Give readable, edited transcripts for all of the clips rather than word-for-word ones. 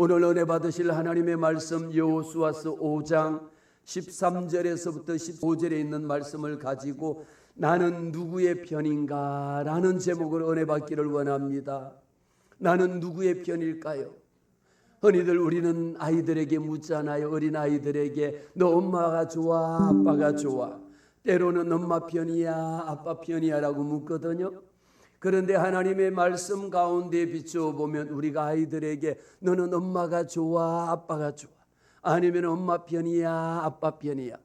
오늘 은혜 받으실 하나님의 말씀 여호수아서 5장 13절에서부터 15절에 있는 말씀을 가지고 나는 누구의 편인가 라는 제목으로 은혜 받기를 원합니다. 나는 누구의 편일까요? 흔히들 우리는 아이들에게 묻잖아요. 어린 아이들에게 너 엄마가 좋아 아빠가 좋아? 때로는 엄마 편이야 아빠 편이야 라고 묻거든요. 그런데 하나님의 말씀 가운데 비춰보면 우리가 아이들에게 너는 엄마가 좋아 아빠가 좋아? 아니면 엄마 편이야 아빠 편이야?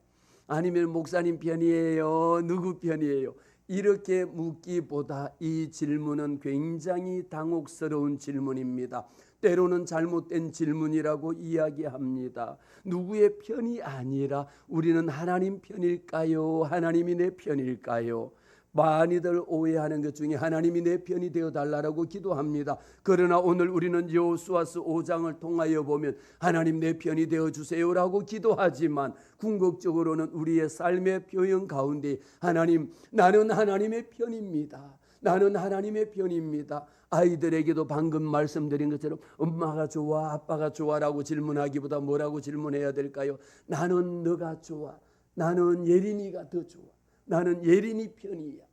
아니면 목사님 편이에요 누구 편이에요? 이렇게 묻기보다 이 질문은 굉장히 당혹스러운 질문입니다. 때로는 잘못된 질문이라고 이야기합니다. 누구의 편이 아니라 우리는 하나님 편일까요? 하나님이 내 편일까요? 많이들 오해하는 것 중에 하나님이 내 편이 되어달라고 기도합니다. 그러나 오늘 우리는 여호수아서 5장을 통하여 보면 하나님 내 편이 되어주세요라고 기도하지만 궁극적으로는 우리의 삶의 표현 가운데 하나님 나는 하나님의 편입니다. 나는 하나님의 편입니다. 아이들에게도 방금 말씀드린 것처럼 엄마가 좋아 아빠가 좋아라고 질문하기보다 뭐라고 질문해야 될까요? 나는 너가 좋아. 나는 예린이가 더 좋아. 나는 예린이 편이야.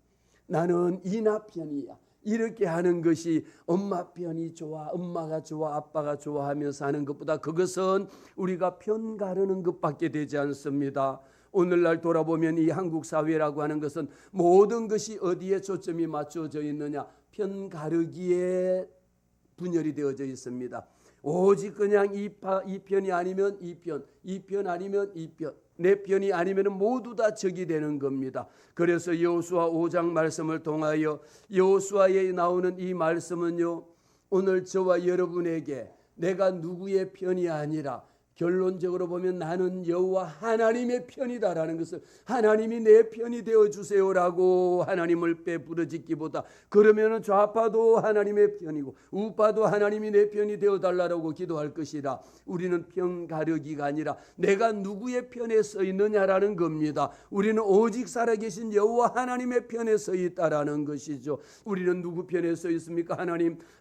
나는 이나 편이야. 이렇게 하는 것이 엄마 편이 좋아 엄마가 좋아 아빠가 좋아하면서 하는 것보다 그것은 우리가 편 가르는 것밖에 되지 않습니다. 오늘날 돌아보면 이 한국 사회라고 하는 것은 모든 것이 어디에 초점이 맞춰져 있느냐? 편 가르기에 분열이 되어져 있습니다. 오직 그냥 이 편이 아니면 이 편 아니면 이 편, 내 편이 아니면 모두 다 적이 되는 겁니다. 그래서 여호수아 5장 말씀을 통하여 여호수아에 나오는 이 말씀은요, 오늘 저와 여러분에게 내가 누구의 편이 아니라 결론적으로 보면 나는 여호와 하나님의 편이다라는 것을 하나님이 내 편이 되어주세요라고 하나님을 베풀어짓기보다 그러면 좌파도 하나님의 편이고 우파도 하나님이 내 편이 되어달라고 기도할 것이라 우리는 편 가르기가 아니라 내가 누구의 편에 서 있느냐라는 겁니다. 우리는 오직 살아계신 여호와 하나님의 편에 서 있다라는 것이죠. 우리는 누구 편에 서 있습니까?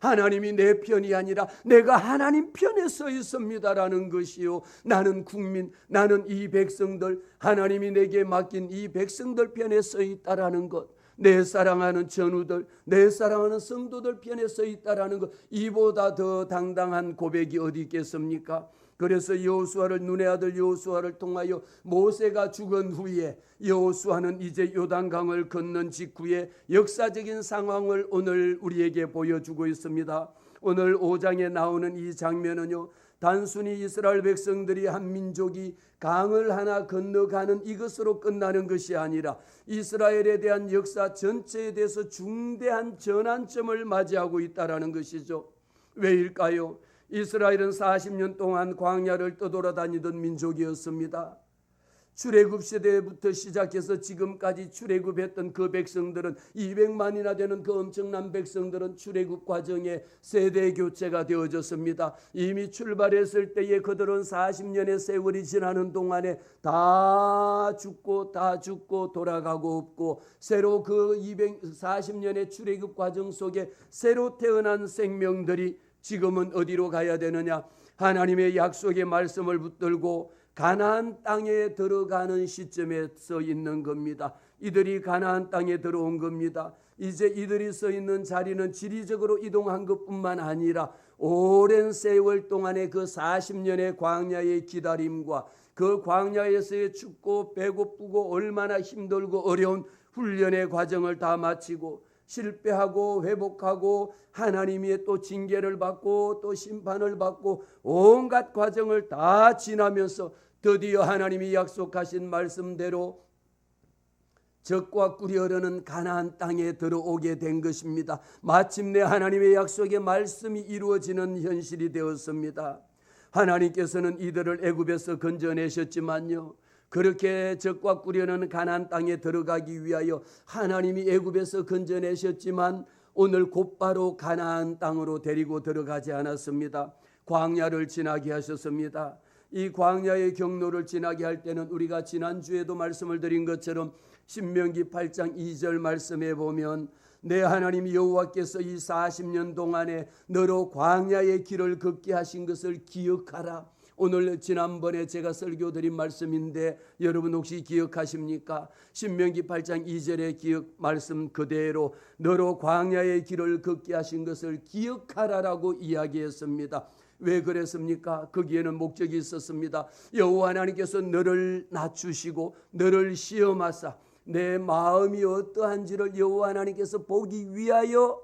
하나님이 내 편이 아니라 내가 하나님 편에 서 있습니다라는 것이요. 나는 국민, 나는 이 백성들, 하나님이 내게 맡긴 이 백성들 편에 서 있다라는 것, 내 사랑하는 전우들, 내 사랑하는 성도들 편에 서 있다라는 것, 이보다 더 당당한 고백이 어디 있겠습니까? 그래서 여호수아를 눈의 아들 여호수아를 통하여 모세가 죽은 후에 여호수아는 이제 요단강을 건넌 직후에 역사적인 상황을 오늘 우리에게 보여주고 있습니다. 오늘 5장에 나오는 이 장면은요, 단순히 이스라엘 백성들이 한 민족이 강을 하나 건너가는 이것으로 끝나는 것이 아니라 이스라엘에 대한 역사 전체에 대해서 중대한 전환점을 맞이하고 있다는 것이죠. 왜일까요? 이스라엘은 40년 동안 광야를 떠돌아다니던 민족이었습니다. 출애굽 시대부터 시작해서 지금까지 출애굽했던 그 백성들은 200만이나 되는 그 엄청난 백성들은 출애굽 과정에 세대 교체가 되어졌습니다. 이미 출발했을 때에 그들은 40년의 세월이 지나는 동안에 다 죽고 돌아가고 없고 새로 그 240년의 출애굽 과정 속에 새로 태어난 생명들이 지금은 어디로 가야 되느냐? 하나님의 약속의 말씀을 붙들고 가나안 땅에 들어가는 시점에 서 있는 겁니다. 이들이 가나안 땅에 들어온 겁니다. 이제 이들이 서 있는 자리는 지리적으로 이동한 것뿐만 아니라 오랜 세월 동안의 그 40년의 광야의 기다림과 그 광야에서의 춥고 배고프고 얼마나 힘들고 어려운 훈련의 과정을 다 마치고 실패하고 회복하고 하나님의 또 징계를 받고 또 심판을 받고 온갖 과정을 다 지나면서 드디어 하나님이 약속하신 말씀대로 젖과 꿀이 흐르는 가나안 땅에 들어오게 된 것입니다. 마침내 하나님의 약속의 말씀이 이루어지는 현실이 되었습니다. 하나님께서는 이들을 애굽에서 건져내셨지만요, 그렇게 젖과 꿀이 흐르는 가나안 땅에 들어가기 위하여 하나님이 애굽에서 건져내셨지만 오늘 곧바로 가나안 땅으로 데리고 들어가지 않았습니다. 광야를 지나게 하셨습니다. 이 광야의 경로를 지나게 할 때는 우리가 지난주에도 말씀을 드린 것처럼 신명기 8장 2절 말씀에 보면 내 하나님 여호와께서 이 40년 동안에 너로 광야의 길을 걷게 하신 것을 기억하라. 오늘 지난번에 제가 설교 드린 말씀인데 여러분 혹시 기억하십니까? 신명기 8장 2절의 기억 말씀 그대로 너로 광야의 길을 걷게 하신 것을 기억하라라고 이야기했습니다. 왜 그랬습니까? 거기에는 목적이 있었습니다. 여호와 하나님께서 너를 낮추시고 너를 시험하사 내 마음이 어떠한지를 여호와 하나님께서 보기 위하여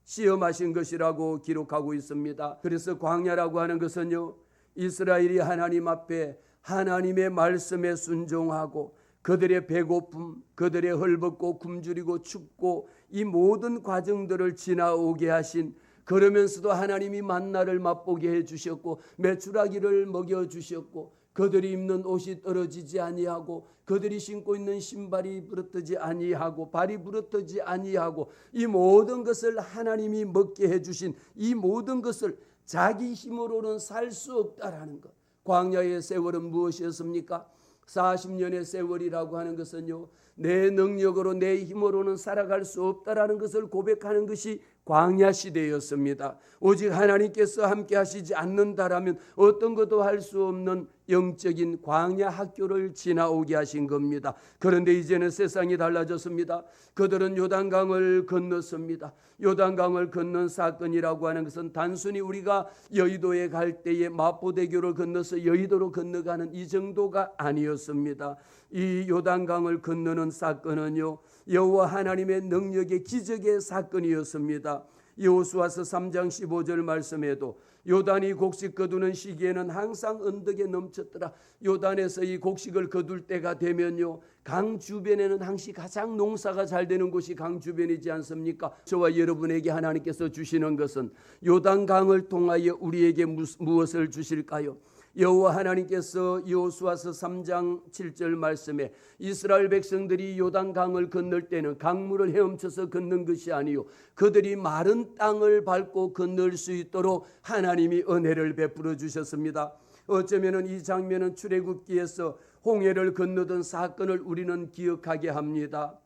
시험하신 것이라고 기록하고 있습니다. 그래서 광야라고 하는 것은요, 이스라엘이 하나님 앞에 하나님의 말씀에 순종하고 그들의 배고픔, 그들의 헐벗고 굶주리고 춥고 이 모든 과정들을 지나오게 하신, 그러면서도 하나님이 만나를 맛보게 해주셨고 메추라기를 먹여주셨고 그들이 입는 옷이 떨어지지 아니하고 그들이 신고 있는 신발이 부러뜨지 아니하고 발이 부러뜨지 아니하고 이 모든 것을 하나님이 먹게 해주신 이 모든 것을 자기 힘으로는 살 수 없다라는 것. 광야의 세월은 무엇이었습니까? 40년의 세월이라고 하는 것은요, 내 능력으로 내 힘으로는 살아갈 수 없다라는 것을 고백하는 것이 광야 시대였습니다. 오직 하나님께서 함께 하시지 않는다라면 어떤 것도 할 수 없는 영적인 광야 학교를 지나오게 하신 겁니다. 그런데 이제는 세상이 달라졌습니다. 그들은 요단강을 건넜습니다. 요단강을 건넌 사건이라고 하는 것은 단순히 우리가 여의도에 갈 때에 마포대교를 건너서 여의도로 건너가는 이 정도가 아니었습니다. 이 요단강을 건너는 사건은요, 여호와 하나님의 능력의 기적의 사건이었습니다. 여호수아서 3장 15절 말씀에도 요단이 곡식 거두는 시기에는 항상 언덕에 넘쳤더라. 요단에서 이 곡식을 거둘 때가 되면요, 강 주변에는 항상 가장 농사가 잘 되는 곳이 강 주변이지 않습니까? 저와 여러분에게 하나님께서 주시는 것은 요단강을 통하여 우리에게 무엇을 주실까요? 여호와 하나님께서 여호수아서 3장 7절 말씀에 이스라엘 백성들이 요단강을 건널 때는 강물을 헤엄쳐서 건넌 것이 아니요 그들이 마른 땅을 밟고 건널 수 있도록 하나님이 은혜를 베풀어 주셨습니다. 어쩌면 이 장면은 출애굽기에서 홍해를 건너던 사건을 우리는 기억하게 합니다.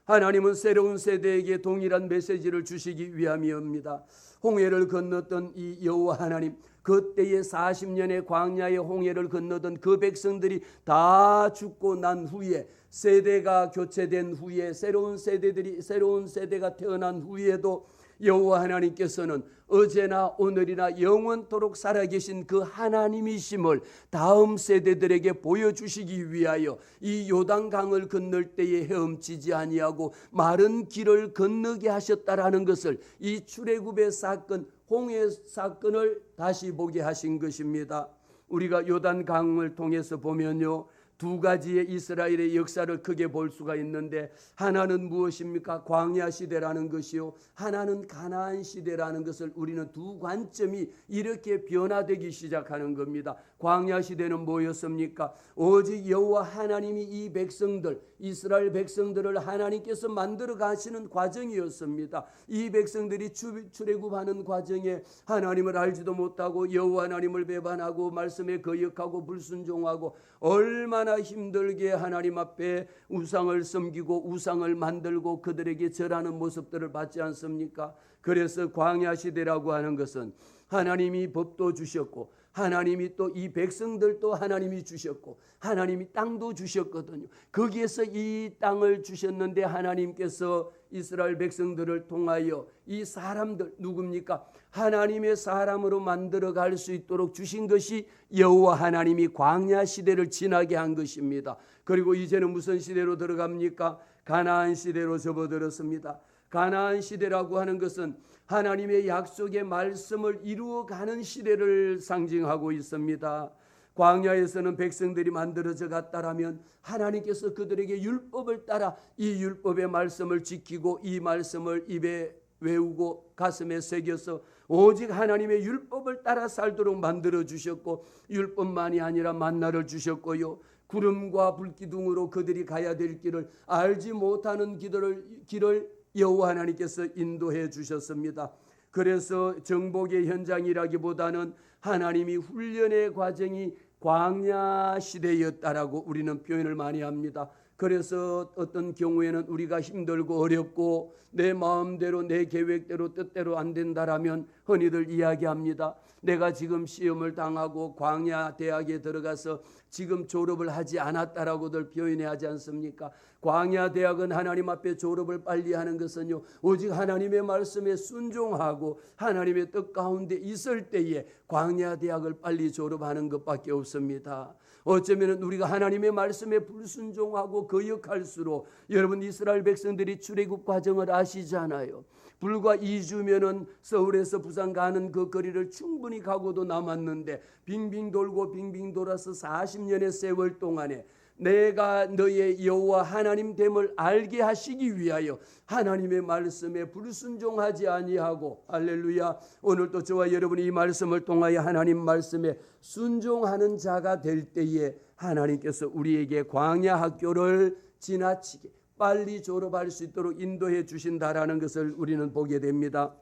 하나님은 새로운 세대에게 동일한 메시지를 주시기 위함이옵니다. 홍해를 건넜던 이 여호와 하나님, 그때의 40년의 광야의 홍해를 건너던 그 백성들이 다 죽고 난 후에 세대가 교체된 후에 새로운 세대가 태어난 후에도 여호와 하나님께서는 어제나 오늘이나 영원토록 살아계신 그 하나님이심을 다음 세대들에게 보여주시기 위하여 이 요단강을 건널 때에 헤엄치지 아니하고 마른 길을 건너게 하셨다라는 것을 이 출애굽의 사건, 홍해 사건을 다시 보게 하신 것입니다. 우리가 요단강을 통해서 보면요, 두 가지의 이스라엘의 역사를 크게 볼 수가 있는데, 하나는 무엇입니까? 광야 시대라는 것이요, 하나는 가나안 시대라는 것을 우리는 두 관점이 이렇게 변화되기 시작하는 겁니다. 광야 시대는 뭐였습니까? 오직 여호와 하나님이 이 백성들, 이스라엘 백성들을 하나님께서 만들어 가시는 과정이었습니다. 이 백성들이 출애굽하는 과정에 하나님을 알지도 못하고 여호와 하나님을 배반하고 말씀에 거역하고 불순종하고 얼마나 힘들게 하나님 앞에 우상을 섬기고 우상을 만들고 그들에게 절하는 모습들을 봤지 않습니까? 그래서 광야 시대라고 하는 것은 하나님이 법도 주셨고 하나님이 또 이 백성들도 하나님이 주셨고 하나님이 땅도 주셨거든요. 거기에서 이 땅을 주셨는데 하나님께서 이스라엘 백성들을 통하여 이 사람들 누굽니까? 하나님의 사람으로 만들어 갈 수 있도록 주신 것이 여호와 하나님이 광야 시대를 지나게 한 것입니다. 그리고 이제는 무슨 시대로 들어갑니까? 가나안 시대로 접어들었습니다. 가나안 시대라고 하는 것은 하나님의 약속의 말씀을 이루어가는 시대를 상징하고 있습니다. 광야에서는 백성들이 만들어져 갔다라면 하나님께서 그들에게 율법을 따라 이 율법의 말씀을 지키고 이 말씀을 입에 외우고 가슴에 새겨서 오직 하나님의 율법을 따라 살도록 만들어 주셨고, 율법만이 아니라 만나를 주셨고요, 구름과 불기둥으로 그들이 가야 될 길을 알지 못하는 길을 여호와 하나님께서 인도해 주셨습니다. 그래서 정복의 현장이라기보다는 하나님이 훈련의 과정이 광야 시대였다라고 우리는 표현을 많이 합니다. 그래서 어떤 경우에는 우리가 힘들고 어렵고 내 마음대로 내 계획대로 뜻대로 안 된다라면 흔히들 이야기합니다. 내가 지금 시험을 당하고 광야 대학에 들어가서 지금 졸업을 하지 않았다라고들 표현하지 않습니까? 광야 대학은 하나님 앞에 졸업을 빨리 하는 것은요, 오직 하나님의 말씀에 순종하고 하나님의 뜻 가운데 있을 때에 광야 대학을 빨리 졸업하는 것밖에 없습니다. 어쩌면 우리가 하나님의 말씀에 불순종하고 거역할수록, 여러분 이스라엘 백성들이 출애굽 과정을 아시잖아요. 불과 2주면은 서울에서 부산 가는 그 거리를 충분히 가고도 남았는데 빙빙 돌고 빙빙 돌아서 40년의 세월 동안에 내가 너의 여호와 하나님 됨을 알게 하시기 위하여 하나님의 말씀에 불순종하지 아니하고, 할렐루야, 오늘도 저와 여러분이 이 말씀을 통하여 하나님 말씀에 순종하는 자가 될 때에 하나님께서 우리에게 광야 학교를 지나치게 빨리 졸업할 수 있도록 인도해 주신다라는 것을 우리는 보게 됩니다.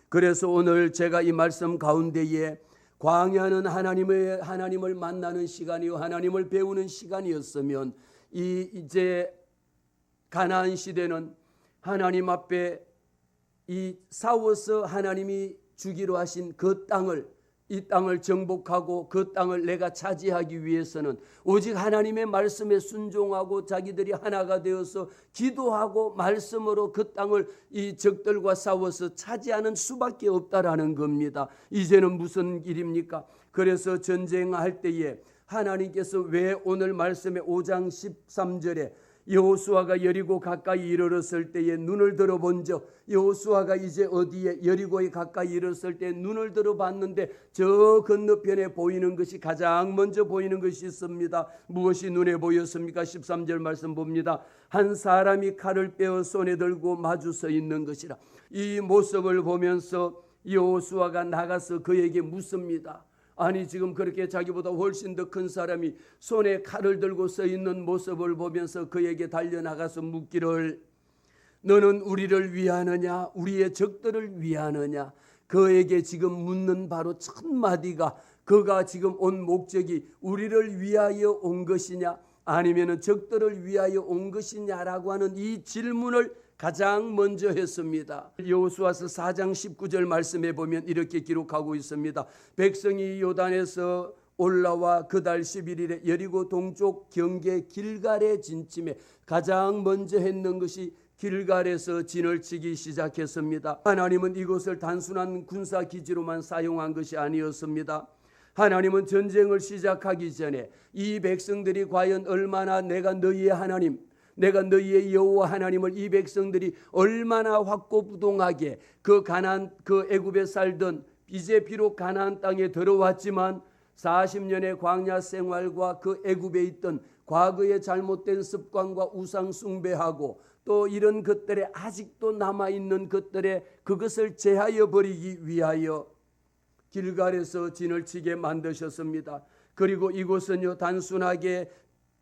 그래서 오늘 제가 이 말씀 가운데에 광야는 하나님을 만나는 시간이요, 하나님을 배우는 시간이었으면, 이제 가나안 시대는 하나님 앞에 이 싸워서 하나님이 주기로 하신 그 땅을, 이 땅을 정복하고 그 땅을 내가 차지하기 위해서는 오직 하나님의 말씀에 순종하고 자기들이 하나가 되어서 기도하고 말씀으로 그 땅을 이 적들과 싸워서 차지하는 수밖에 없다라는 겁니다. 이제는 무슨 일입니까? 그래서 전쟁할 때에 하나님께서 왜 오늘 말씀의 5장 13절에 여호수아가 여리고 가까이 이르렀을 때에 눈을 들어본즉, 여호수아가 이제 어디에 여리고에 가까이 이르렀을 때 눈을 들어봤는데 저 건너편에 보이는 것이, 가장 먼저 보이는 것이 있습니다. 무엇이 눈에 보였습니까? 13절 말씀 봅니다. 한 사람이 칼을 빼어 손에 들고 마주 서 있는 것이라. 이 모습을 보면서 여호수아가 나가서 그에게 묻습니다. 아니, 지금 그렇게 자기보다 훨씬 더 큰 사람이 손에 칼을 들고 서 있는 모습을 보면서 그에게 달려나가서 묻기를, 너는 우리를 위하느냐 우리의 적들을 위하느냐? 그에게 지금 묻는 바로 첫 마디가, 그가 지금 온 목적이 우리를 위하여 온 것이냐 아니면 적들을 위하여 온 것이냐라고 하는 이 질문을 가장 먼저 했습니다. 여호수아서 4장 19절 말씀에 보면 이렇게 기록하고 있습니다. 백성이 요단에서 올라와 그달 11일에 여리고 동쪽 경계 길갈에 진침해 가장 먼저 했는 것이 길갈에서 진을 치기 시작했습니다. 하나님은 이곳을 단순한 군사 기지로만 사용한 것이 아니었습니다. 하나님은 전쟁을 시작하기 전에 이 백성들이 과연 얼마나 내가 너희의 하나님, 내가 너희의 여호와 하나님을, 이 백성들이 얼마나 확고부동하게 그 애굽에 살던, 이제 비록 가나안 땅에 들어왔지만 40년의 광야 생활과 그 애굽에 있던 과거의 잘못된 습관과 우상 숭배하고 또 이런 것들에 아직도 남아있는 것들에 그것을 제하여 버리기 위하여 길갈에서 진을 치게 만드셨습니다. 그리고 이곳은요, 단순하게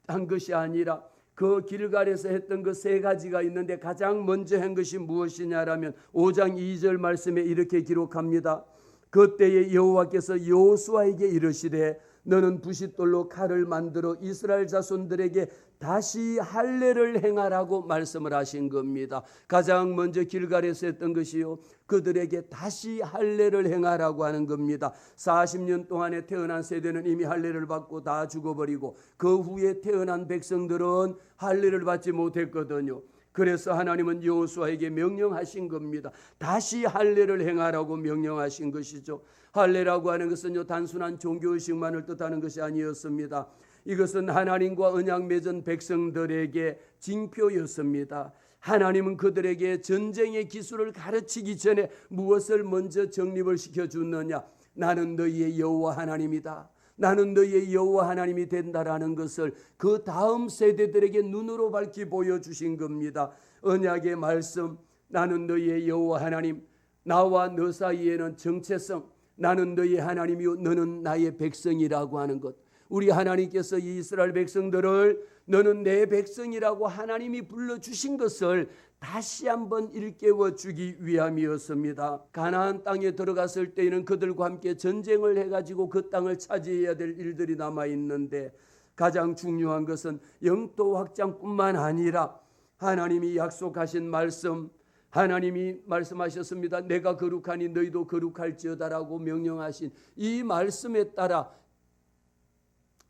한 것이 아니라 그 길갈에서 했던 그 세 가지가 있는데 가장 먼저 한 것이 무엇이냐라면 5장 2절 말씀에 이렇게 기록합니다. 그때에 여호와께서 여호수아에게 이르시되 너는 부싯돌로 칼을 만들어 이스라엘 자손들에게 다시 할례를 행하라고 말씀을 하신 겁니다. 가장 먼저 길갈에서 했던 것이요, 그들에게 다시 할례를 행하라고 하는 겁니다. 40년 동안에 태어난 세대는 이미 할례를 받고 다 죽어버리고 그 후에 태어난 백성들은 할례를 받지 못했거든요. 그래서 하나님은 여호수아에게 명령하신 겁니다. 다시 할례를 행하라고 명령하신 것이죠. 할례라고 하는 것은요, 단순한 종교의식만을 뜻하는 것이 아니었습니다. 이것은 하나님과 언약 맺은 백성들에게 징표였습니다. 하나님은 그들에게 전쟁의 기술을 가르치기 전에 무엇을 먼저 정립을 시켜주느냐? 나는 너희의 여호와 하나님이다. 나는 너희의 여호와 하나님이 된다라는 것을 그 다음 세대들에게 눈으로 밝히 보여주신 겁니다. 언약의 말씀, 나는 너희의 여호와 하나님, 나와 너 사이에는 정체성, 나는 너희의 하나님이요 너는 나의 백성이라고 하는 것. 우리 하나님께서 이 이스라엘 백성들을 너는 내 백성이라고 하나님이 불러주신 것을 다시 한번 일깨워 주기 위함이었습니다. 가나안 땅에 들어갔을 때에는 그들과 함께 전쟁을 해가지고 그 땅을 차지해야 될 일들이 남아있는데 가장 중요한 것은 영토 확장뿐만 아니라 하나님이 약속하신 말씀, 하나님이 말씀하셨습니다. 내가 거룩하니 너희도 거룩할지어다라고 명령하신 이 말씀에 따라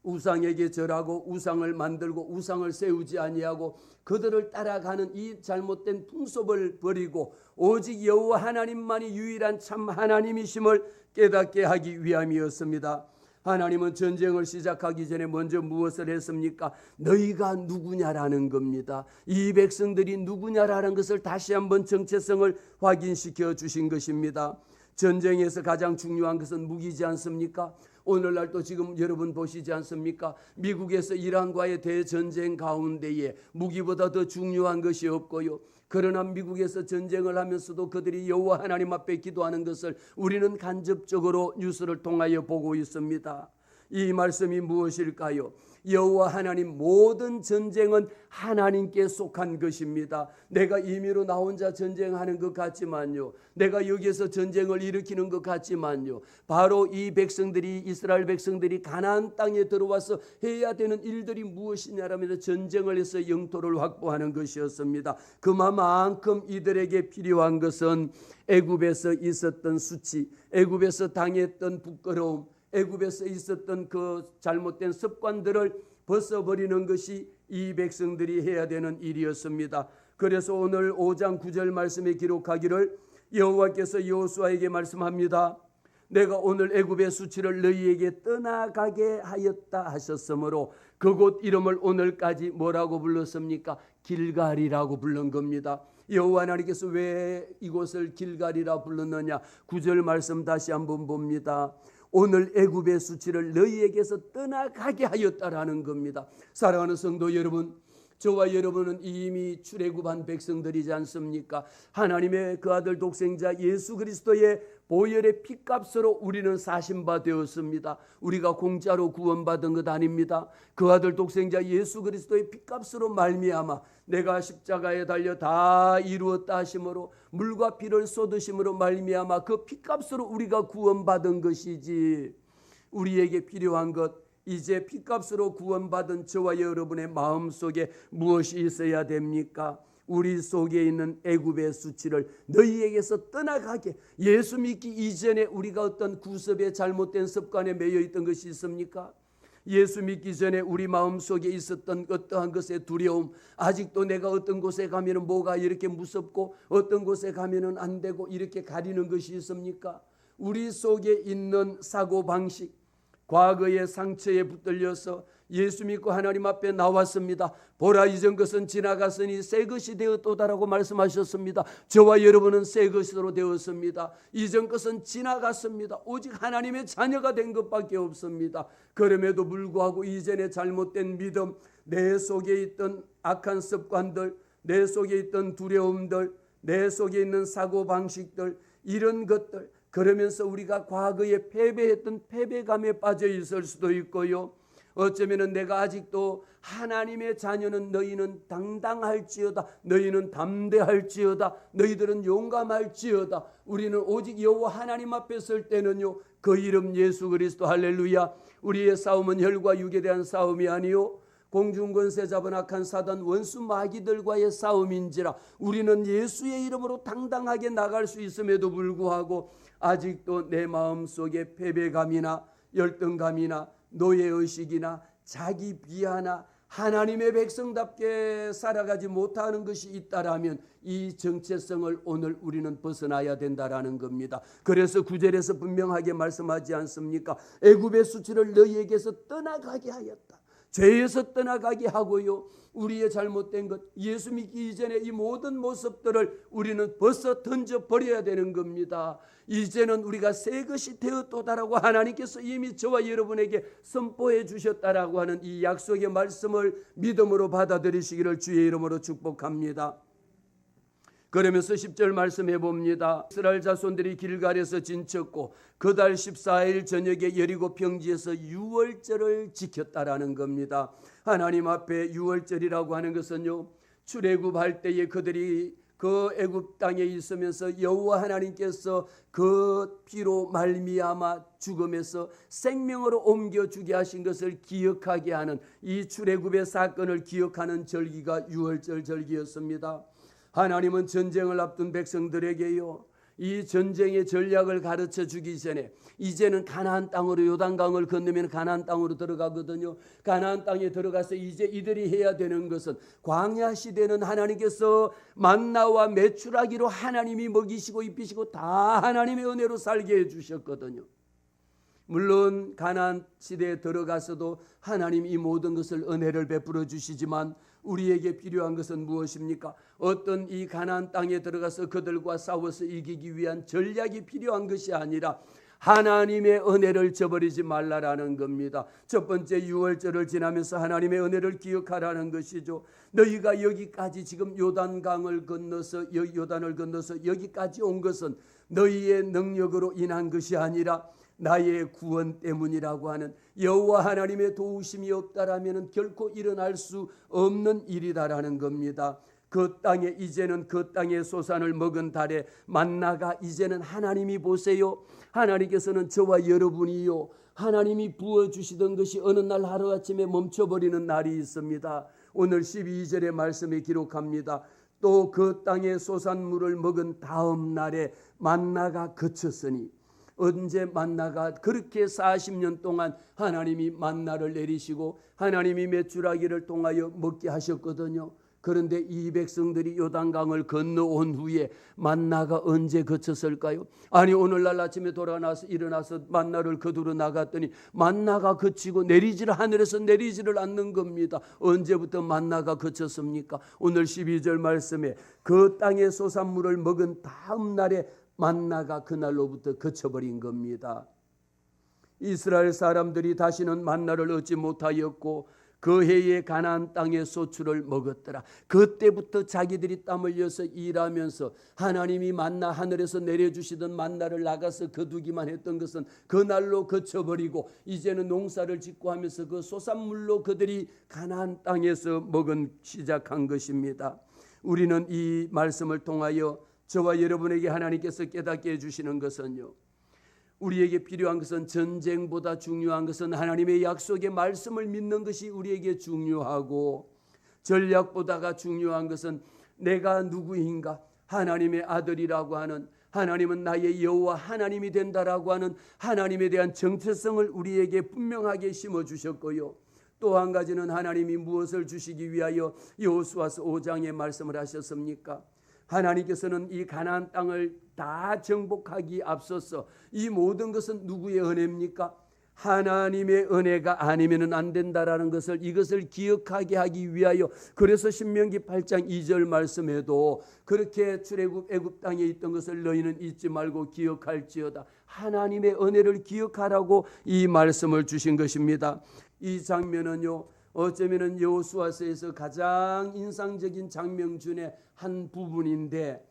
우상에게 절하고 우상을 만들고 우상을 세우지 아니하고 그들을 따라가는 이 잘못된 풍습을 버리고 오직 여호와 하나님만이 유일한 참 하나님이심을 깨닫게 하기 위함이었습니다. 하나님은 전쟁을 시작하기 전에 먼저 무엇을 했습니까? 너희가 누구냐라는 겁니다. 이 백성들이 누구냐라는 것을 다시 한번 정체성을 확인시켜 주신 것입니다. 전쟁에서 가장 중요한 것은 무기지 않습니까? 오늘날 또 지금 여러분 보시지 않습니까? 미국에서 이란과의 대전쟁 가운데에 무기보다 더 중요한 것이 없고요. 그러나 미국에서 전쟁을 하면서도 그들이 여호와 하나님 앞에 기도하는 것을 우리는 간접적으로 뉴스를 통하여 보고 있습니다. 이 말씀이 무엇일까요? 여호와 하나님 모든 전쟁은 하나님께 속한 것입니다. 내가 임의로 나 혼자 전쟁하는 것 같지만요, 내가 여기에서 전쟁을 일으키는 것 같지만요, 바로 이 백성들이, 이스라엘 백성들이 가나안 땅에 들어와서 해야 되는 일들이 무엇이냐라면 전쟁을 해서 영토를 확보하는 것이었습니다. 그만큼 이들에게 필요한 것은 애굽에서 있었던 수치, 애굽에서 당했던 부끄러움, 애굽에서 있었던 그 잘못된 습관들을 벗어버리는 것이 이 백성들이 해야 되는 일이었습니다. 그래서 오늘 5장 9절 말씀에 기록하기를 여호와께서 여호수아에게 말씀합니다. 내가 오늘 애굽의 수치를 너희에게 떠나가게 하였다 하셨으므로 그곳 이름을 오늘까지 뭐라고 불렀습니까? 길갈이라고 부른 겁니다. 여호와 하나님께서 왜 이곳을 길갈이라 불렀느냐? 9절 말씀 다시 한번 봅니다. 오늘 애굽의 수치를 너희에게서 떠나가게 하였다라는 겁니다. 사랑하는 성도 여러분, 저와 여러분은 이미 출애굽한 백성들이지 않습니까? 하나님의 그 아들 독생자 예수 그리스도의 보혈의 피값으로 우리는 사신 바 되었습니다. 우리가 공짜로 구원받은 것 아닙니다. 그 아들 독생자 예수 그리스도의 피값으로 말미암아 내가 십자가에 달려 다 이루었다 하심으로 물과 피를 쏟으심으로 말미암아 그 피값으로 우리가 구원받은 것이지, 우리에게 필요한 것, 이제 피값으로 구원받은 저와 여러분의 마음속에 무엇이 있어야 됩니까? 우리 속에 있는 애굽의 수치를 너희에게서 떠나가게. 예수 믿기 이전에 우리가 어떤 구습의 잘못된 습관에 매여 있던 것이 있습니까? 예수 믿기 전에 우리 마음속에 있었던 어떠한 것의 두려움, 아직도 내가 어떤 곳에 가면 뭐가 이렇게 무섭고 어떤 곳에 가면 안 되고 이렇게 가리는 것이 있습니까? 우리 속에 있는 사고방식, 과거의 상처에 붙들려서 예수 믿고 하나님 앞에 나왔습니다. 보라, 이전 것은 지나갔으니 새 것이 되었도다라고 말씀하셨습니다. 저와 여러분은 새 것으로 되었습니다. 이전 것은 지나갔습니다. 오직 하나님의 자녀가 된 것밖에 없습니다. 그럼에도 불구하고 이전의 잘못된 믿음, 내 속에 있던 악한 습관들, 내 속에 있던 두려움들, 내 속에 있는 사고방식들, 이런 것들, 그러면서 우리가 과거에 패배했던 패배감에 빠져 있을 수도 있고요. 어쩌면 내가 아직도 하나님의 자녀는 너희는 당당할지어다, 너희는 담대할지어다, 너희들은 용감할지어다. 우리는 오직 여호와 하나님 앞에 설 때는요, 그 이름 예수 그리스도, 할렐루야. 우리의 싸움은 혈과 육에 대한 싸움이 아니요 공중권세 잡은 악한 사단 원수 마귀들과의 싸움인지라. 우리는 예수의 이름으로 당당하게 나갈 수 있음에도 불구하고 아직도 내 마음속에 패배감이나 열등감이나 노예의식이나 자기 비하나 하나님의 백성답게 살아가지 못하는 것이 있다라면 이 정체성을 오늘 우리는 벗어나야 된다라는 겁니다. 그래서 9절에서 분명하게 말씀하지 않습니까? 애굽의 수치를 너희에게서 떠나가게 하였다. 죄에서 떠나가게 하고요, 우리의 잘못된 것, 예수 믿기 이전에 이 모든 모습들을 우리는 벗어 던져버려야 되는 겁니다. 이제는 우리가 새 것이 되었도다라고 하나님께서 이미 저와 여러분에게 선포해 주셨다라고 하는 이 약속의 말씀을 믿음으로 받아들이시기를 주의 이름으로 축복합니다. 그러면서 10절 말씀해 봅니다. 이스라엘 자손들이 길갈에서 진쳤고 그 달 14일 저녁에 여리고 평지에서 유월절을 지켰다라는 겁니다. 하나님 앞에 유월절이라고 하는 것은요, 출애굽할 때에 그들이 그 애굽 땅에 있으면서 여호와 하나님께서 그 피로 말미암아 죽음에서 생명으로 옮겨주게 하신 것을 기억하게 하는 이 출애굽의 사건을 기억하는 절기가 유월절 절기였습니다. 하나님은 전쟁을 앞둔 백성들에게요, 이 전쟁의 전략을 가르쳐 주기 전에 이제는 가나안 땅으로, 요단강을 건너면 가나안 땅으로 들어가거든요. 가나안 땅에 들어가서 이제 이들이 해야 되는 것은, 광야 시대는 하나님께서 만나와 메추라기로 하나님이 먹이시고 입히시고 다 하나님의 은혜로 살게 해주셨거든요. 물론 가나안 시대에 들어가서도 하나님 이 모든 것을 은혜를 베풀어 주시지만 우리에게 필요한 것은 무엇입니까? 어떤 이 가나안 땅에 들어가서 그들과 싸워서 이기기 위한 전략이 필요한 것이 아니라 하나님의 은혜를 저버리지 말라라는 겁니다. 첫 번째 유월절을 지나면서 하나님의 은혜를 기억하라는 것이죠. 너희가 여기까지 지금 요단강을 건너서 요단을 건너서 여기까지 온 것은 너희의 능력으로 인한 것이 아니라 나의 구원 때문이라고 하는, 여호와 하나님의 도우심이 없다라면 결코 일어날 수 없는 일이다라는 겁니다. 그 땅에 이제는 그 땅의 소산을 먹은 달에 만나가 이제는 하나님이 보세요. 하나님께서는 저와 여러분이요, 하나님이 부어주시던 것이 어느 날 하루아침에 멈춰버리는 날이 있습니다. 오늘 12절의 말씀에 기록합니다. 또 그 땅의 소산물을 먹은 다음 날에 만나가 그쳤으니, 언제 만나가 그렇게 40년 동안 하나님이 만나를 내리시고 하나님이 메추라기를 통하여 먹게 하셨거든요. 그런데 이 백성들이 요단강을 건너온 후에 만나가 언제 그쳤을까요? 아니, 오늘날 아침에 일어나서 만나를 거두러 나갔더니 만나가 그치고 하늘에서 내리지를 않는 겁니다. 언제부터 만나가 그쳤습니까? 오늘 12절 말씀에 그 땅의 소산물을 먹은 다음 날에 만나가 그날로부터 그쳐버린 겁니다. 이스라엘 사람들이 다시는 만나를 얻지 못하였고 그 해에 가나안 땅의 소출을 먹었더라. 그때부터 자기들이 땀 흘려서 일하면서 하나님이 만나 하늘에서 내려주시던 만나를 나가서 거두기만 했던 것은 그날로 그쳐버리고 이제는 농사를 짓고 하면서 그 소산물로 그들이 가나안 땅에서 시작한 것입니다. 우리는 이 말씀을 통하여 저와 여러분에게 하나님께서 깨닫게 해주시는 것은요, 우리에게 필요한 것은, 전쟁보다 중요한 것은 하나님의 약속의 말씀을 믿는 것이 우리에게 중요하고, 전략보다가 중요한 것은 내가 누구인가, 하나님의 아들이라고 하는, 하나님은 나의 여호와 하나님이 된다라고 하는 하나님에 대한 정체성을 우리에게 분명하게 심어주셨고요. 또 한 가지는 하나님이 무엇을 주시기 위하여 여호수아서 5장에 말씀을 하셨습니까? 하나님께서는 이 가나안 땅을 다 정복하기 앞서서 이 모든 것은 누구의 은혜입니까? 하나님의 은혜가 아니면 안 된다라는 것을, 이것을 기억하게 하기 위하여, 그래서 신명기 8장 2절 말씀에도 그렇게 출애굽 애굽 땅에 있던 것을 너희는 잊지 말고 기억할지어다, 하나님의 은혜를 기억하라고 이 말씀을 주신 것입니다. 이 장면은요, 어쩌면 여호수아서에서 가장 인상적인 장면 중에 한 부분인데,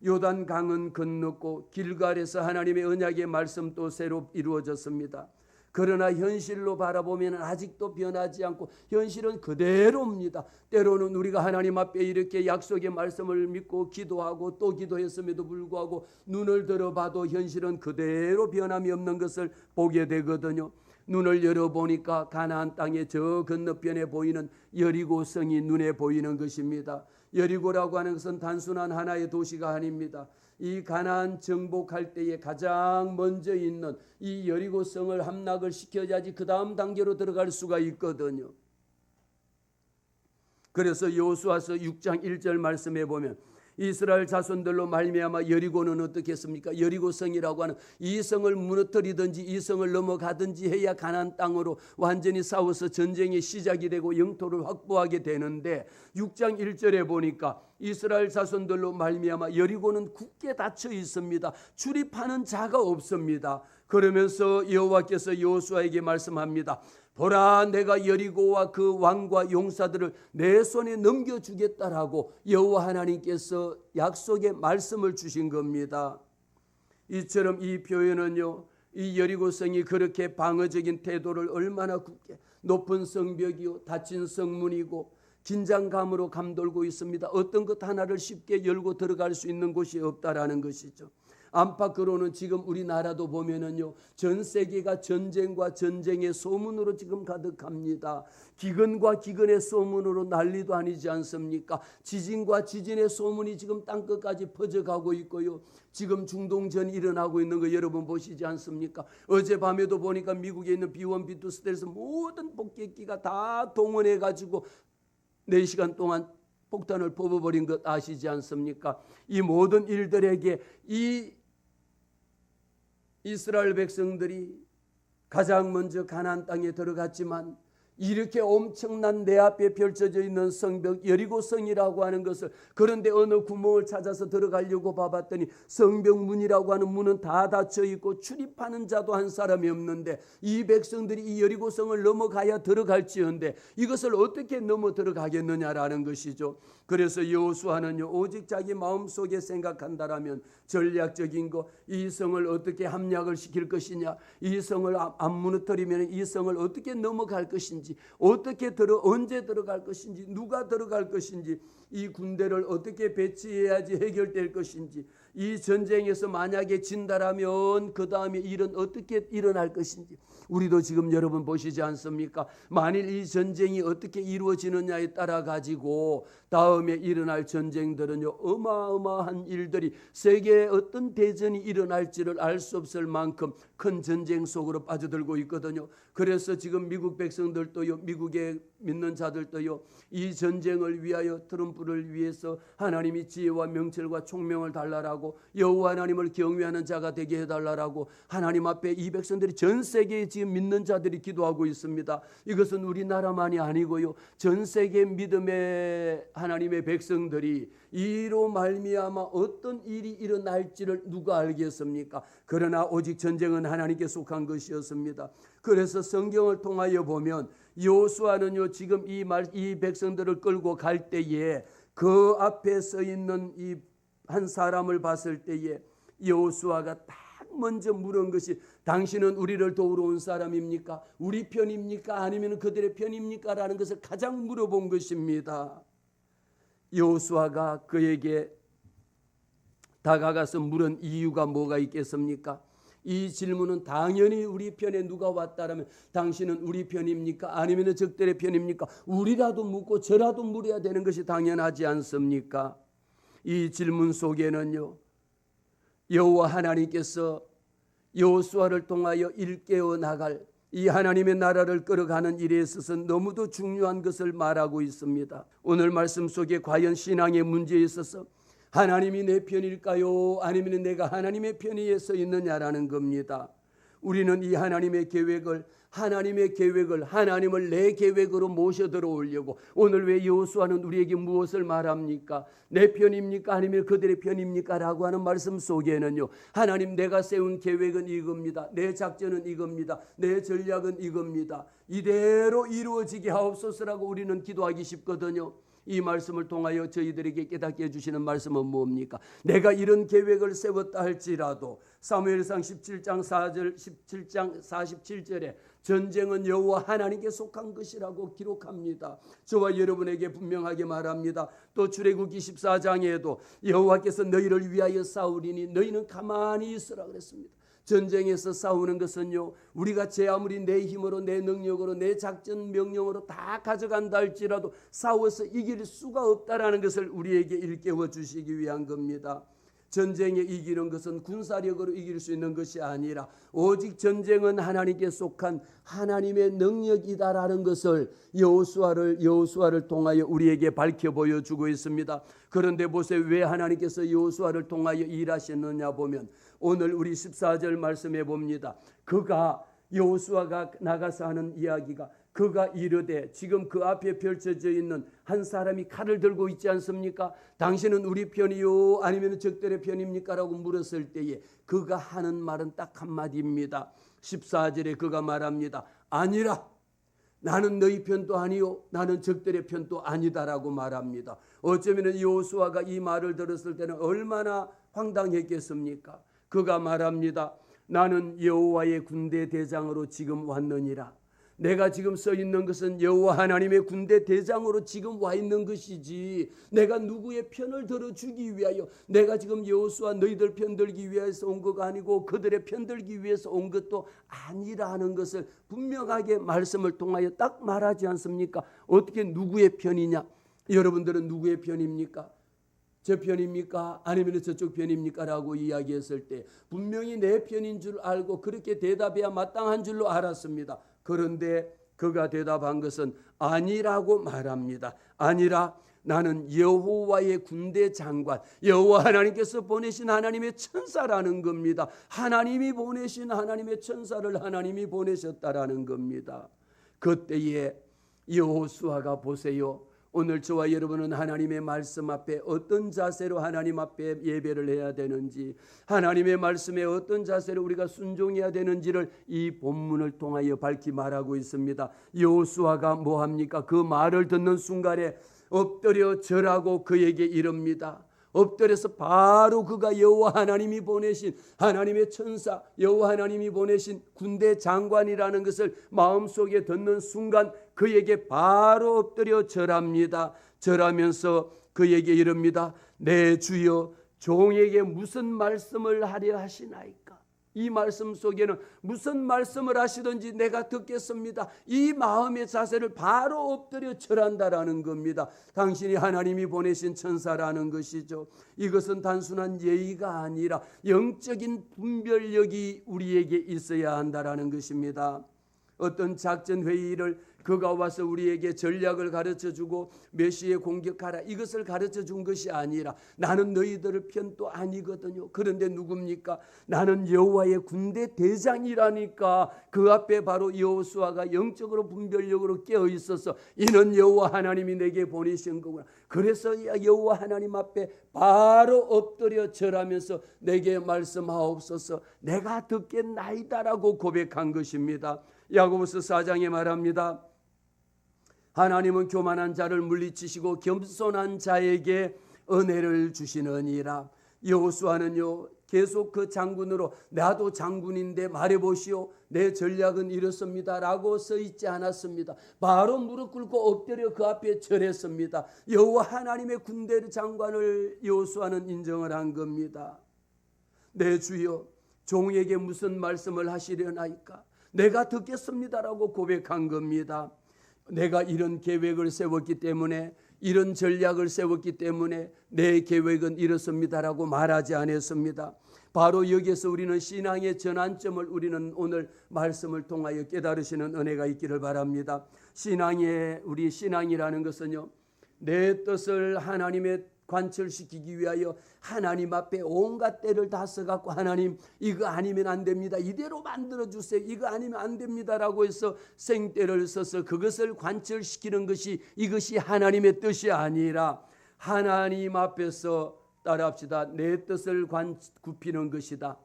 요단강은 건넜고 길갈에서 하나님의 언약의 말씀도 새로 이루어졌습니다. 그러나 현실로 바라보면 아직도 변하지 않고 현실은 그대로입니다. 때로는 우리가 하나님 앞에 이렇게 약속의 말씀을 믿고 기도하고 또 기도했음에도 불구하고 눈을 들어봐도 현실은 그대로 변함이 없는 것을 보게 되거든요. 눈을 열어보니까 가나안 땅의 저 건너편에 보이는 여리고성이 눈에 보이는 것입니다. 여리고라고 하는 것은 단순한 하나의 도시가 아닙니다. 이 가나안 정복할 때에 가장 먼저 있는 이 여리고성을 함락을 시켜야지 그 다음 단계로 들어갈 수가 있거든요. 그래서 여호수아서 6장 1절 말씀에 보면 이스라엘 자손들로 말미암아 여리고는 어떻게 했습니까? 여리고성이라고 하는 이 성을 무너뜨리든지 이 성을 넘어가든지 해야 가나안 땅으로 완전히 싸워서 전쟁의 시작이 되고 영토를 확보하게 되는데, 6장 1절에 보니까 이스라엘 자손들로 말미암아 여리고는 굳게 닫혀 있습니다. 출입하는 자가 없습니다. 그러면서 여호와께서 여호수아에게 말씀합니다. 보라, 내가 여리고와 그 왕과 용사들을 내 손에 넘겨주겠다라고 여호와 하나님께서 약속의 말씀을 주신 겁니다. 이처럼 이 표현은요, 이 여리고성이 그렇게 방어적인 태도를 얼마나 굳게, 높은 성벽이요 닫힌 성문이고 긴장감으로 감돌고 있습니다. 어떤 것 하나를 쉽게 열고 들어갈 수 있는 곳이 없다라는 것이죠. 안팎으로는 지금 우리나라도 보면은요, 전 세계가 전쟁과 전쟁의 소문으로 지금 가득합니다. 기근과 기근의 소문으로 난리도 아니지 않습니까? 지진과 지진의 소문이 지금 땅끝까지 퍼져가고 있고요. 지금 중동전이 일어나고 있는 거 여러분 보시지 않습니까? 어젯밤에도 보니까 미국에 있는 B1, B2 스텔에서 모든 폭격기가 다 동원해 가지고 4시간 동안 폭탄을 뽑아버린 것 아시지 않습니까? 이 모든 일들에게 이 이스라엘 백성들이 가장 먼저 가나안 땅에 들어갔지만 이렇게 엄청난 내 앞에 펼쳐져 있는 성벽 여리고성이라고 하는 것을, 그런데 어느 구멍을 찾아서 들어가려고 봐봤더니 성벽 문이라고 하는 문은 다 닫혀 있고 출입하는 자도 한 사람이 없는데 이 백성들이 이 여리고성을 넘어가야 들어갈지언데 이것을 어떻게 넘어 들어가겠느냐라는 것이죠. 그래서 여호수아는요, 오직 자기 마음속에 생각한다라면 전략적인 거, 이 성을 어떻게 함락을 시킬 것이냐, 이 성을 안 무너뜨리면 이 성을 어떻게 넘어갈 것인지, 어떻게 언제 들어갈 것인지, 누가 들어갈 것인지, 이 군대를 어떻게 배치해야지 해결될 것인지, 이 전쟁에서 만약에 진다라면 그 다음에 일은 어떻게 일어날 것인지, 우리도 지금 여러분 보시지 않습니까? 만일 이 전쟁이 어떻게 이루어지느냐에 따라 가지고 다음에 일어날 전쟁들은요, 어마어마한 일들이, 세계에 어떤 대전이 일어날지를 알 수 없을 만큼 큰 전쟁 속으로 빠져들고 있거든요. 그래서 지금 미국 백성들도요, 미국의 믿는 자들도요, 이 전쟁을 위하여, 트럼프를 위해서 하나님이 지혜와 명철과 총명을 달라라고, 여호와 하나님을 경외하는 자가 되게 해달라라고 하나님 앞에 이 백성들이, 전 세계에 지금 믿는 자들이 기도하고 있습니다. 이것은 우리나라만이 아니고요, 전 세계 믿음의 하나님의 백성들이 이로 말미암아 어떤 일이 일어날지를 누가 알겠습니까? 그러나 오직 전쟁은 하나님께 속한 것이었습니다. 그래서 성경을 통하여 보면 여호수아는요, 지금 이 백성들을 끌고 갈 때에 그 앞에 서 있는 이 한 사람을 봤을 때에 여호수아가 딱 먼저 물은 것이, 당신은 우리를 도우러 온 사람입니까? 우리 편입니까? 아니면 그들의 편입니까? 라는 것을 가장 물어본 것입니다. 여호수아가 그에게 다가가서 물은 이유가 뭐가 있겠습니까? 이 질문은 당연히 우리 편에 누가 왔다라면 당신은 우리 편입니까? 아니면 적들의 편입니까? 우리라도 묻고 저라도 물어야 되는 것이 당연하지 않습니까? 이 질문 속에는요, 여호와 하나님께서 여호수아를 통하여 일깨워 나갈 이 하나님의 나라를 끌어가는 일에 있어서 너무도 중요한 것을 말하고 있습니다. 오늘 말씀 속에 과연 신앙의 문제에 있어서 하나님이 내 편일까요? 아니면 내가 하나님의 편에 서 있느냐라는 겁니다. 우리는 이 하나님의 계획을 하나님을 내 계획으로 모셔 들어오려고, 오늘 왜 여호수아는 우리에게 무엇을 말합니까? 내 편입니까? 아니면 그들의 편입니까? 라고 하는 말씀 속에는요, 하나님, 내가 세운 계획은 이겁니다. 내 작전은 이겁니다. 내 전략은 이겁니다. 이대로 이루어지게 하옵소서라고 우리는 기도하기 쉽거든요. 이 말씀을 통하여 저희들에게 깨닫게 해주시는 말씀은 뭡니까? 내가 이런 계획을 세웠다 할지라도 사무엘상 17장 4절 17장 47절에 전쟁은 여호와 하나님께 속한 것이라고 기록합니다. 저와 여러분에게 분명하게 말합니다. 또 출애굽기 14장에도 여호와께서 너희를 위하여 싸우리니 너희는 가만히 있으라 그랬습니다. 전쟁에서 싸우는 것은요, 우리가 제 아무리 내 힘으로, 내 능력으로, 내 작전 명령으로 다 가져간다 할지라도 싸워서 이길 수가 없다라는 것을 우리에게 일깨워 주시기 위한 겁니다. 전쟁에 이기는 것은 군사력으로 이길 수 있는 것이 아니라 오직 전쟁은 하나님께 속한 하나님의 능력이다라는 것을 여호수아를 통하여 우리에게 밝혀 보여주고 있습니다. 그런데 보세요, 왜 하나님께서 여호수아를 통하여 일하셨느냐 보면 오늘 우리 14절 말씀해 봅니다. 여호수아가 나가서 하는 이야기가, 그가 이르되, 지금 그 앞에 펼쳐져 있는 한 사람이 칼을 들고 있지 않습니까? 당신은 우리 편이요 아니면 적들의 편입니까? 라고 물었을 때에 그가 하는 말은 딱 한마디입니다. 14절에 그가 말합니다. 아니라, 나는 너희 편도 아니요 나는 적들의 편도 아니다라고 말합니다. 어쩌면 여호수아가 이 말을 들었을 때는 얼마나 황당했겠습니까? 그가 말합니다. 나는 여호와의 군대 대장으로 지금 왔느니라. 내가 지금 서 있는 것은 여호와 하나님의 군대 대장으로 지금 와 있는 것이지 내가 누구의 편을 들어주기 위하여 내가 지금 여호수아 너희들 편들기 위해서 온 것가 아니고 그들의 편들기 위해서 온 것도 아니라는 것을 분명하게 말씀을 통하여 딱 말하지 않습니까? 어떻게 누구의 편이냐? 여러분들은 누구의 편입니까? 저 편입니까? 아니면 저쪽 편입니까? 라고 이야기했을 때 분명히 내 편인 줄 알고 그렇게 대답해야 마땅한 줄로 알았습니다. 그런데 그가 대답한 것은 아니라고 말합니다. 아니라 나는 여호와의 군대 장관, 여호와 하나님께서 보내신 하나님의 천사라는 겁니다. 하나님이 보내신 하나님의 천사를 하나님이 보내셨다라는 겁니다. 그때에 여호수아가 보세요. 오늘 저와 여러분은 하나님의 말씀 앞에 어떤 자세로 하나님 앞에 예배를 해야 되는지, 하나님의 말씀에 어떤 자세로 우리가 순종해야 되는지를 이 본문을 통하여 밝히 말하고 있습니다. 여호수아가 뭐합니까? 그 말을 듣는 순간에 엎드려 절하고 그에게 이릅니다. 엎드려서 바로 그가 여호와 하나님이 보내신 하나님의 천사, 여호와 하나님이 보내신 군대 장관이라는 것을 마음속에 듣는 순간 그에게 바로 엎드려 절합니다. 절하면서 그에게 이릅니다. 내 주여, 종에게 무슨 말씀을 하려 하시나이까? 이 말씀 속에는 무슨 말씀을 하시든지 내가 듣겠습니다. 이 마음의 자세를 바로 엎드려 절한다라는 겁니다. 당신이 하나님이 보내신 천사라는 것이죠. 이것은 단순한 예의가 아니라 영적인 분별력이 우리에게 있어야 한다라는 것입니다. 어떤 작전 회의를 그가 와서 우리에게 전략을 가르쳐주고 몇 시에 공격하라 이것을 가르쳐준 것이 아니라 나는 너희들 편도 아니거든요. 그런데 누굽니까? 나는 여호와의 군대 대장이라니까. 그 앞에 바로 여호수아가 영적으로 분별력으로 깨어 있어서 이는 여호와 하나님이 내게 보내신 거구나. 그래서 여호와 하나님 앞에 바로 엎드려 절하면서 내게 말씀하옵소서, 내가 듣겠나이다라고 고백한 것입니다. 야고보서 4장에 말합니다. 하나님은 교만한 자를 물리치시고 겸손한 자에게 은혜를 주시느니라. 여호수아는요 계속 그 장군으로 나도 장군인데 말해보시오, 내 전략은 이렇습니다 라고 써 있지 않았습니다. 바로 무릎 꿇고 엎드려 그 앞에 절했습니다. 여호와 하나님의 군대 장관을 여호수아는 인정을 한 겁니다. 내 주여, 종에게 무슨 말씀을 하시려나이까? 내가 듣겠습니다라고 고백한 겁니다. 내가 이런 계획을 세웠기 때문에, 이런 전략을 세웠기 때문에 내 계획은 이렇습니다라고 말하지 않았습니다. 바로 여기에서 우리는 신앙의 전환점을 우리는 오늘 말씀을 통하여 깨달으시는 은혜가 있기를 바랍니다. 우리 신앙이라는 것은요, 내 뜻을 하나님의 관철시키기 위하여 하나님 앞에 온갖 때를 다 써갖고 하나님 이거 아니면 안 됩니다, 이대로 만들어주세요, 이거 아니면 안 됩니다라고 해서 생때를 써서 그것을 관철시키는 것이 이것이 하나님의 뜻이 아니라 하나님 앞에서 따라합시다. 내 뜻을 굽히는 것이다.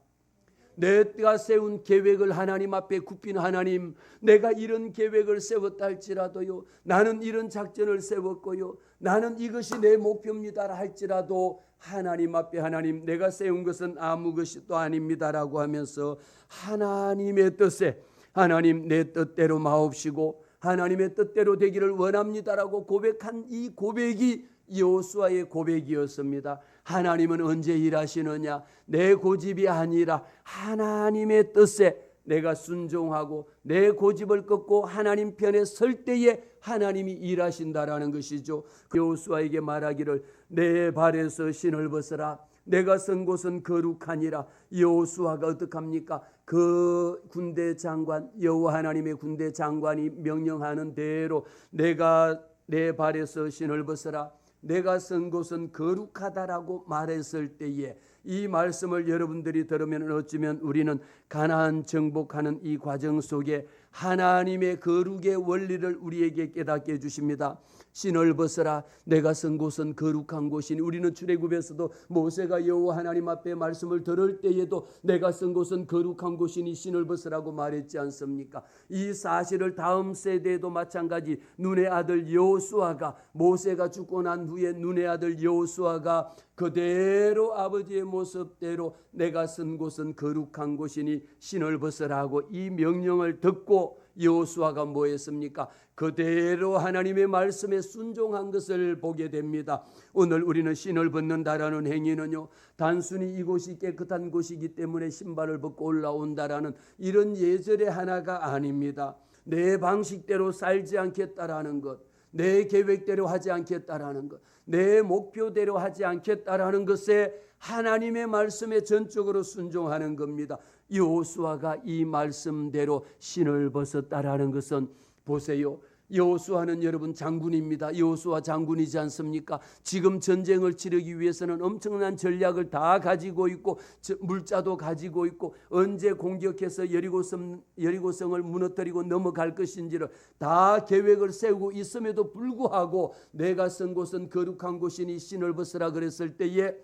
내가 세운 계획을 하나님 앞에 굽힌 하나님, 내가 이런 계획을 세웠다 할지라도요, 나는 이런 작전을 세웠고요, 나는 이것이 내 목표입니다 할지라도 하나님 앞에 하나님 내가 세운 것은 아무 것도 아닙니다라고 하면서 하나님의 뜻에 하나님 내 뜻대로 마옵시고 하나님의 뜻대로 되기를 원합니다라고 고백한 이 고백이 여호수아의 고백이었습니다. 하나님은 언제 일하시느냐? 내 고집이 아니라 하나님의 뜻에 내가 순종하고 내 고집을 꺾고 하나님 편에 설 때에 하나님이 일하신다라는 것이죠. 여호수아에게 말하기를 내 발에서 신을 벗어라, 내가 선 곳은 거룩하니라. 여호수아가 어떡합니까? 그 군대 장관, 여호와 하나님의 군대 장관이 명령하는 대로 내가 내 발에서 신을 벗어라, 내가 선 곳은 거룩하다라고 말했을 때에 이 말씀을 여러분들이 들으면 어쩌면 우리는 가나안 정복하는 이 과정 속에 하나님의 거룩의 원리를 우리에게 깨닫게 해주십니다. 신을 벗어라, 내가 선 곳은 거룩한 곳이니. 우리는 출애굽에서도 모세가 여호와 하나님 앞에 말씀을 들을 때에도 내가 선 곳은 거룩한 곳이니 신을 벗으라고 말했지 않습니까? 이 사실을 다음 세대에도 마찬가지 눈의 아들 여호수아가, 모세가 죽고 난 후에 눈의 아들 여호수아가 그대로 아버지의 모습대로 내가 쓴 곳은 거룩한 곳이니 신을 벗으라고 이 명령을 듣고 여호수아가 뭐 했습니까? 그대로 하나님의 말씀에 순종한 것을 보게 됩니다. 오늘 우리는 신을 벗는다라는 행위는요, 단순히 이곳이 깨끗한 곳이기 때문에 신발을 벗고 올라온다라는 이런 예절의 하나가 아닙니다. 내 방식대로 살지 않겠다라는 것, 내 계획대로 하지 않겠다라는 것, 내 목표대로 하지 않겠다라는 것에 하나님의 말씀에 전적으로 순종하는 겁니다. 여호수아가 이 말씀대로 신을 벗었다라는 것은 보세요. 여호수아는 여러분 장군입니다. 여호수아 장군이지 않습니까? 지금 전쟁을 치르기 위해서는 엄청난 전략을 다 가지고 있고 물자도 가지고 있고 언제 공격해서 여리고성을 무너뜨리고 넘어갈 것인지를 다 계획을 세우고 있음에도 불구하고 내가 쓴 곳은 거룩한 곳이니 신을 벗으라 그랬을 때에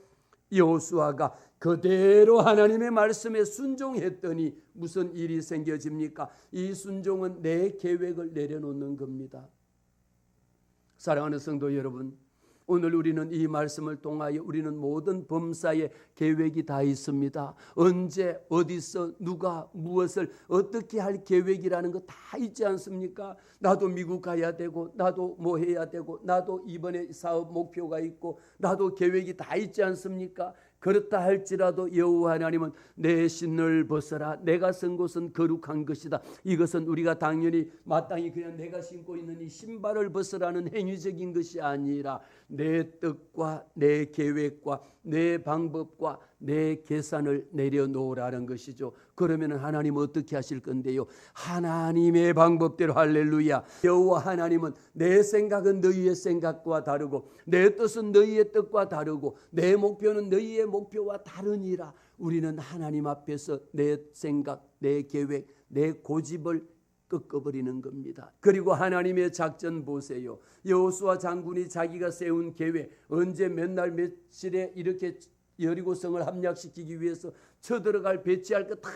여호수아가 그대로 하나님의 말씀에 순종했더니 무슨 일이 생겨집니까? 이 순종은 내 계획을 내려놓는 겁니다. 사랑하는 성도 여러분, 오늘 우리는 이 말씀을 통하여 우리는 모든 범사에 계획이 다 있습니다. 언제 어디서 누가 무엇을 어떻게 할 계획이라는 거 다 있지 않습니까? 나도 미국 가야 되고 나도 뭐 해야 되고 나도 이번에 사업 목표가 있고 나도 계획이 다 있지 않습니까? 그렇다 할지라도 여호와 하나님은 내 신을 벗어라, 내가 쓴 곳은 거룩한 것이다. 이것은 우리가 당연히 마땅히 그냥 내가 신고 있는 이 신발을 벗으라는 행위적인 것이 아니라 내 뜻과 내 계획과 내 방법과 내 계산을 내려놓으라는 것이죠. 그러면 하나님은 어떻게 하실 건데요? 하나님의 방법대로, 할렐루야. 여호와 하나님은 내 생각은 너희의 생각과 다르고 내 뜻은 너희의 뜻과 다르고 내 목표는 너희의 목표와 다르니라. 우리는 하나님 앞에서 내 생각, 내 계획, 내 고집을 꺾어버리는 겁니다. 그리고 하나님의 작전 보세요. 여호수아 장군이 자기가 세운 계획, 언제 몇 날 며칠에 이렇게 여리고성을 함락시키기 위해서 쳐들어갈 배치할 것 다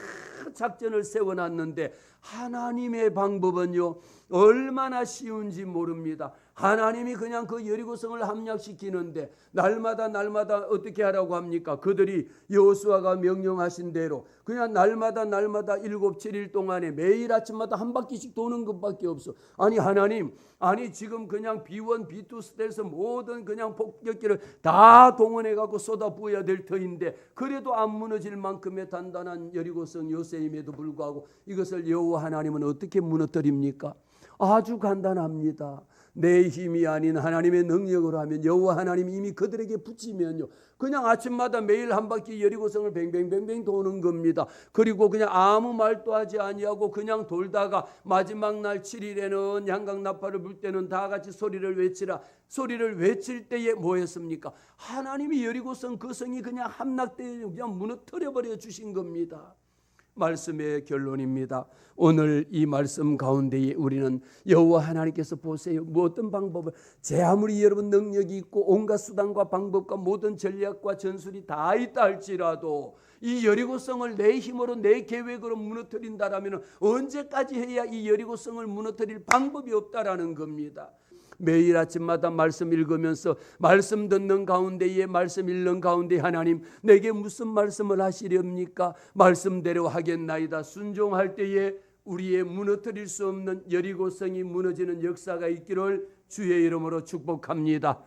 작전을 세워놨는데 하나님의 방법은요 얼마나 쉬운지 모릅니다. 하나님이 그냥 그 여리고성을 함락시키는데 날마다 어떻게 하라고 합니까? 그들이 여호수아가 명령하신 대로 그냥 날마다 7, 7일 동안에 매일 아침마다 한 바퀴씩 도는 것밖에 없어. 아니 하나님, 아니 지금 그냥 B1, B2 스텔스 모든 그냥 폭격기를 다 동원해갖고 쏟아부어야 될 터인데 그래도 안 무너질 만큼의 단단한 여리고성 요새임에도 불구하고 이것을 여호와 하나님은 어떻게 무너뜨립니까? 아주 간단합니다. 내 힘이 아닌 하나님의 능력으로 하면 여호와 하나님이 이미 그들에게 붙이면요 그냥 아침마다 매일 한 바퀴 여리고성을 뱅뱅뱅뱅 도는 겁니다. 그리고 그냥 아무 말도 하지 아니하고 그냥 돌다가 마지막 날 7일에는 양강나팔을 불 때는 다 같이 소리를 외치라. 소리를 외칠 때에 뭐 했습니까? 하나님이 여리고성 그 성이 그냥 함락되어 그냥 무너뜨려버려 주신 겁니다. 말씀의 결론입니다. 오늘 이 말씀 가운데에 우리는 여호와 하나님께서 보세요. 어떤 방법을 제 아무리 여러분 능력이 있고 온갖 수단과 방법과 모든 전략과 전술이 다 있다 할지라도 이 여리고성을 내 힘으로 내 계획으로 무너뜨린다라면 언제까지 해야 이 여리고성을 무너뜨릴 방법이 없다라는 겁니다. 매일 아침마다 말씀 읽으면서 말씀 듣는 가운데에 말씀 읽는 가운데 하나님 내게 무슨 말씀을 하시렵니까? 말씀대로 하겠나이다. 순종할 때에 우리의 무너뜨릴 수 없는 여리고성이 무너지는 역사가 있기를 주의 이름으로 축복합니다.